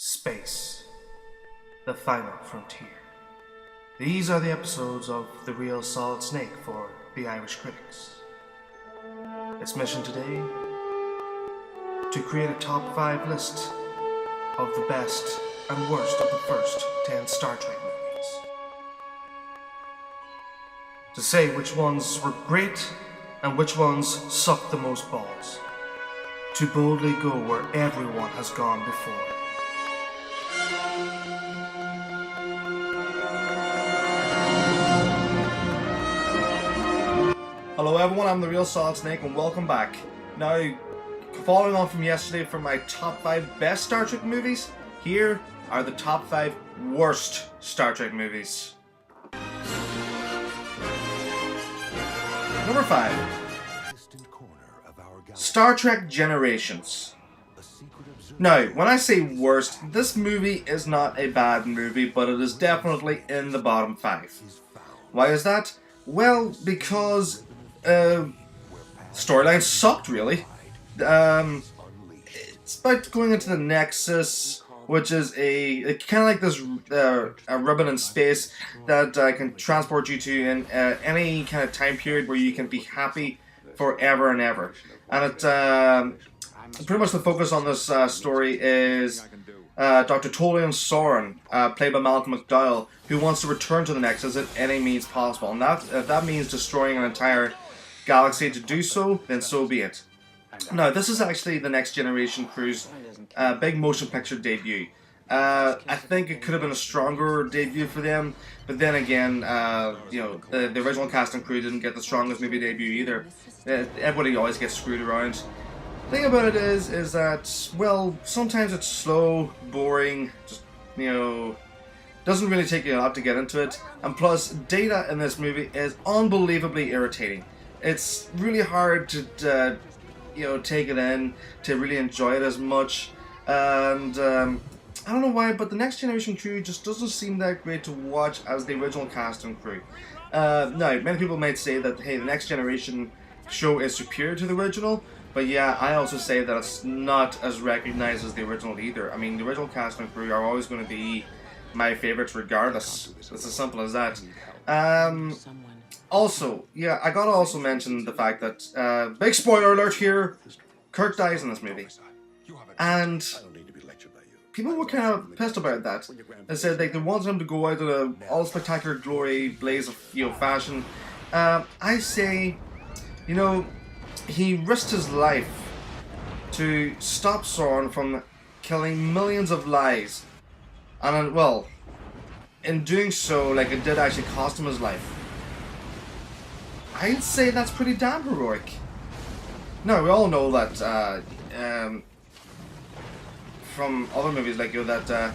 Space, the final frontier. These are the episodes of The Real Solid Snake for the Irish critics. Its mission today? To create a top 5 list of the best and worst of the first 10 Star Trek movies. To say which ones were great and which ones sucked the most balls. To boldly go where everyone has gone before. Hello everyone, I'm The Real Solid Snake and welcome back. Now, following on from yesterday for my top 5 best Star Trek movies, here are the top 5 worst Star Trek movies. Number 5. Star Trek Generations. Now, when I say worst, this movie is not a bad movie, but it is definitely in the bottom 5. Why is that? Well, because storyline sucked, really. It's about going into the Nexus, which is a kind of like this a ribbon in space that can transport you to in any kind of time period where you can be happy forever and ever. And it pretty much the focus on this story is Dr. Tolian Soren, played by Malcolm McDowell, who wants to return to the Nexus at any means possible. And if that means destroying an entire galaxy to do so, then so be it. Now, this is actually the Next Generation crew's big motion picture debut. I think it could have been a stronger debut for them, but then again, the original cast and crew didn't get the strongest movie debut either. Everybody always gets screwed around. The thing about it is that, well, sometimes it's slow, boring, just, doesn't really take you a lot to get into it. And plus, Data in this movie is unbelievably irritating. It's really hard to, take it in, to really enjoy it as much. And I don't know why, but the Next Generation crew just doesn't seem that great to watch as the original cast and crew. Now, many people might say that, hey, the Next Generation show is superior to the original, but yeah, I also say that it's not as recognized as the original either. I mean, the original cast and crew are always going to be my favorites regardless. It's as simple as that. Also, yeah, I gotta also mention the fact that, big spoiler alert here, Kirk dies in this movie. And people were kind of pissed about that. They said they wanted him to go out in a all spectacular glory, blaze of fashion. I say, he risked his life to stop Soren from killing millions of lives. And, well, in doing so, it did actually cost him his life. I'd say that's pretty damn heroic. Now, we all know that, from other movies, that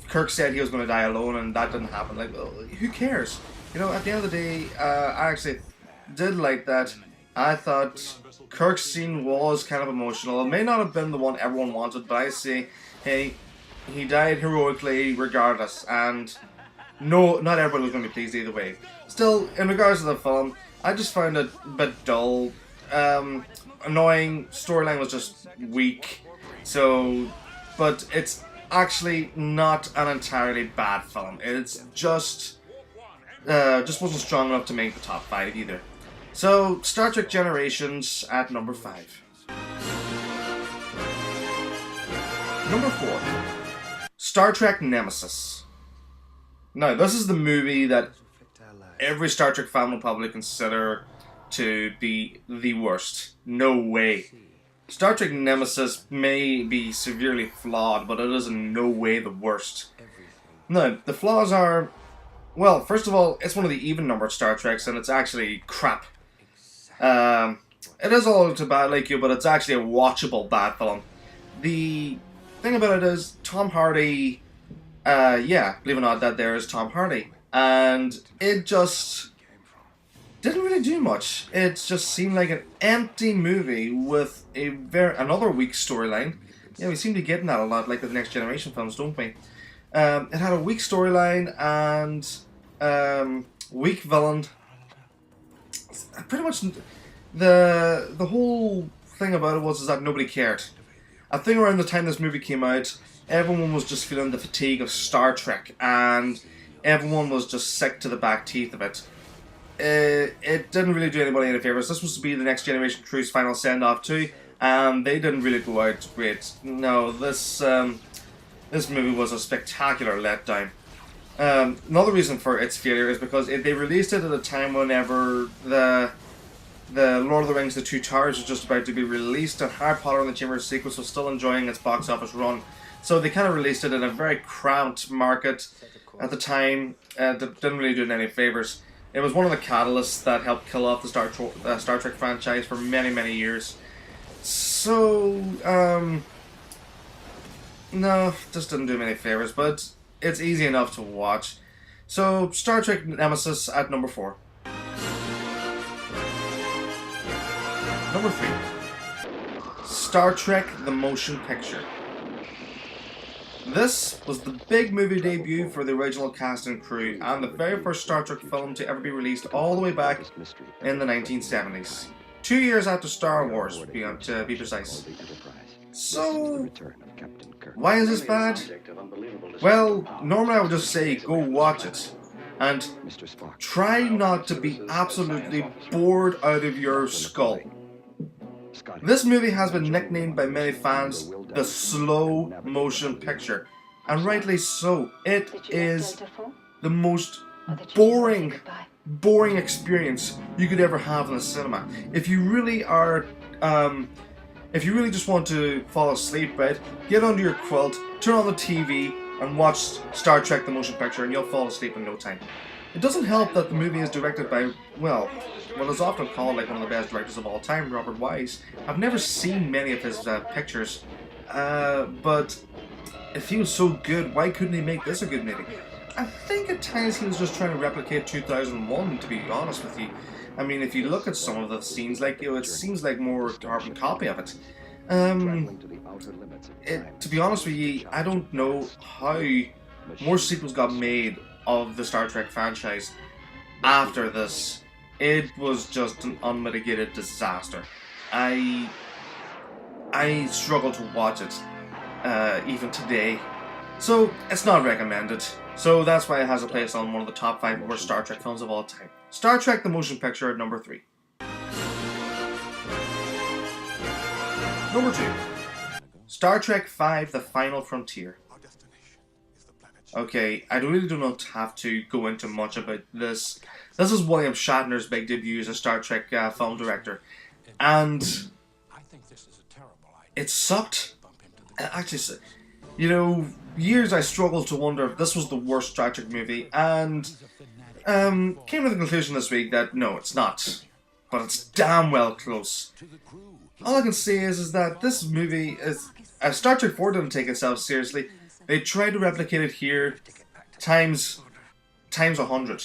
Kirk said he was going to die alone, and that didn't happen. Well, who cares? At the end of the day, I actually did like that. I thought Kirk's scene was kind of emotional. It may not have been the one everyone wanted, but I say, hey, he died heroically regardless, and no, not everybody was going to be pleased either way. Still, in regards to the film, I just found it a bit dull, annoying, storyline was just weak, but it's actually not an entirely bad film. It's just wasn't strong enough to make the top 5 either. So, Star Trek Generations at number 5. Number 4. Star Trek Nemesis. Now, this is the movie that every Star Trek fan will probably consider to be the worst. No way. Star Trek Nemesis may be severely flawed, but it is in no way the worst. Now, the flaws are, well, first of all, it's one of the even-numbered Star Treks, and it's actually crap. It is all to bad like you, but it's actually a watchable bad film. The thing about it is, Tom Hardy, believe it or not, that there is Tom Hardy. And it just didn't really do much. It just seemed like an empty movie with another weak storyline. Yeah, we seem to be getting that a lot, like the Next Generation films, don't we? It had a weak storyline and weak villain. Pretty much the whole thing about it was that nobody cared. I think around the time this movie came out, everyone was just feeling the fatigue of Star Trek, and everyone was just sick to the back teeth of it. It didn't really do anybody any favors. This was to be the Next Generation crew's final send-off too, and they didn't really go out great. No, this movie was a spectacular letdown. Another reason for its failure is because they released it at a time whenever the Lord of the Rings: The Two Towers was just about to be released, and Harry Potter and the Chamber of Secrets was still enjoying its box office run. So they kind of released it in a very cramped market at the time that didn't really do it any favors. It was one of the catalysts that helped kill off the Star Trek franchise for many, many years. So, no, just didn't do me any favors, but it's easy enough to watch. So, Star Trek Nemesis at number 4. Number 3. Star Trek The Motion Picture. This was the big movie debut for the original cast and crew, and the very first Star Trek film to ever be released all the way back in the 1970s. 2 years after Star Wars, to be precise. So, why is this bad? Well, normally I would just say go watch it, and try not to be absolutely bored out of your skull. This movie has been nicknamed by many fans the slow motion picture, and rightly so. It is the most boring experience you could ever have in the cinema. If you really are, if you really just want to fall asleep, right, get under your quilt, turn on the TV, and watch Star Trek The Motion Picture, and you'll fall asleep in no time. It doesn't help that the movie is directed by, well, what is often called like one of the best directors of all time, Robert Wise. I've never seen many of his pictures, but if he was so good, why couldn't he make this a good movie? I think at times he was just trying to replicate 2001, to be honest with you. I mean, if you look at some of the scenes, like, you know, it seems like more carbon copy of it. To be honest with you, I don't know how more sequels got made of the Star Trek franchise after this. It was just an unmitigated disaster. I struggle to watch it, even today. So, it's not recommended. So that's why it has a place on one of the top 5 worst Star Trek films of all time. Star Trek The Motion Picture at number 3. Number 2. Star Trek V: The Final Frontier. Okay, I really do not have to go into much about this. This is William Shatner's big debut as a Star Trek film director. And it sucked. Actually, you know, years I struggled to wonder if this was the worst Star Trek movie, and came to the conclusion this week that no, it's not. But it's damn well close. All I can say is that this movie is... Star Trek 4 didn't take itself seriously. They tried to replicate it here times 100.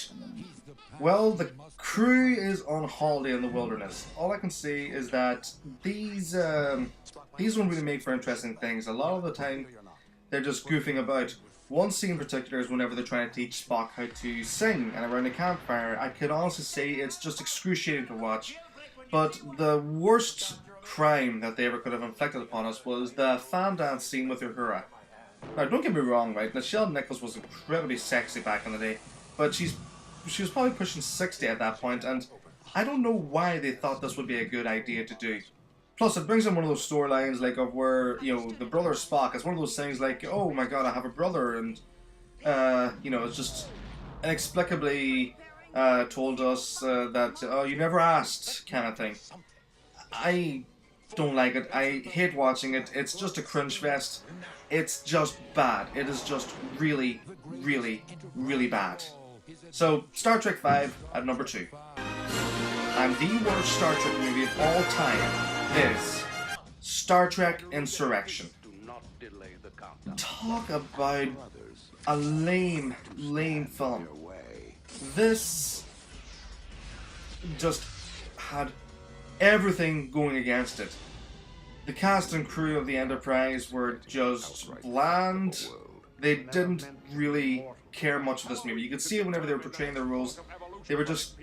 Well, the crew is on holiday in the wilderness. All I can say is that these don't really make for interesting things. A lot of the time, they're just goofing about. One scene in particular is whenever they're trying to teach Spock how to sing, and around a campfire, I could honestly say it's just excruciating to watch. But the worst crime that they ever could have inflicted upon us was the fan dance scene with Uhura. Now, don't get me wrong, right? Nichelle Nichols was incredibly sexy back in the day, but she was probably pushing 60 at that point, and I don't know why they thought this would be a good idea to do. Plus, it brings in one of those storylines, like, of where, you know, the brother Spock, it's one of those things like, oh my god, I have a brother, and, you know, it's just inexplicably told us that, oh, you never asked, kind of thing. I don't like it. I hate watching it. It's just a cringe fest. It's just bad. It is just really, really, really bad. So, Star Trek V at number 2. And the worst Star Trek movie of all time is Star Trek Insurrection. Talk about a lame film. This just had everything going against it. The cast and crew of the Enterprise were just bland. They didn't really care much for this movie. You could see it whenever they were portraying their roles. They were just,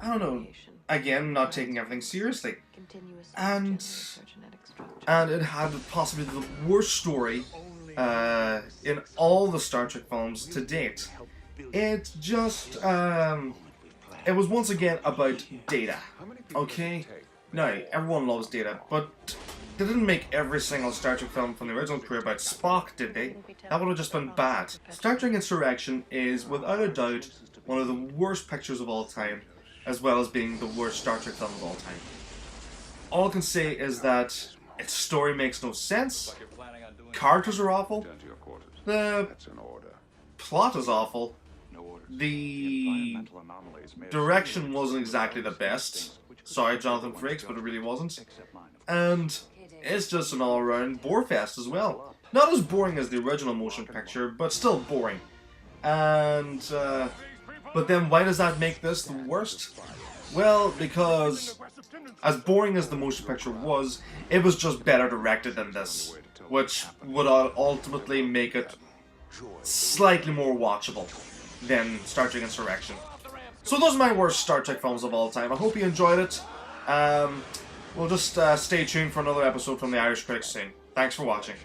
I don't know, again, not taking everything seriously. And it had possibly the worst story in all the Star Trek films to date. It just, it was once again about Data, okay? Now, everyone loves Data, but they didn't make every single Star Trek film from the original crew about Spock, did they? That would have just been bad. Star Trek Insurrection is, without a doubt, one of the worst pictures of all time, as well as being the worst Star Trek film of all time. All I can say is that its story makes no sense, characters are awful, the plot is awful, the direction wasn't exactly the best. Sorry, Jonathan Frakes, but it really wasn't. And it's just an all-around bore-fest as well. Not as boring as the original motion picture, but still boring. And, but then why does that make this the worst? Well, because as boring as the motion picture was, it was just better directed than this, which would ultimately make it slightly more watchable than Star Trek Insurrection. So those are my worst Star Trek films of all time. I hope you enjoyed it. We'll just stay tuned for another episode from the Irish Critics soon. Thanks for watching.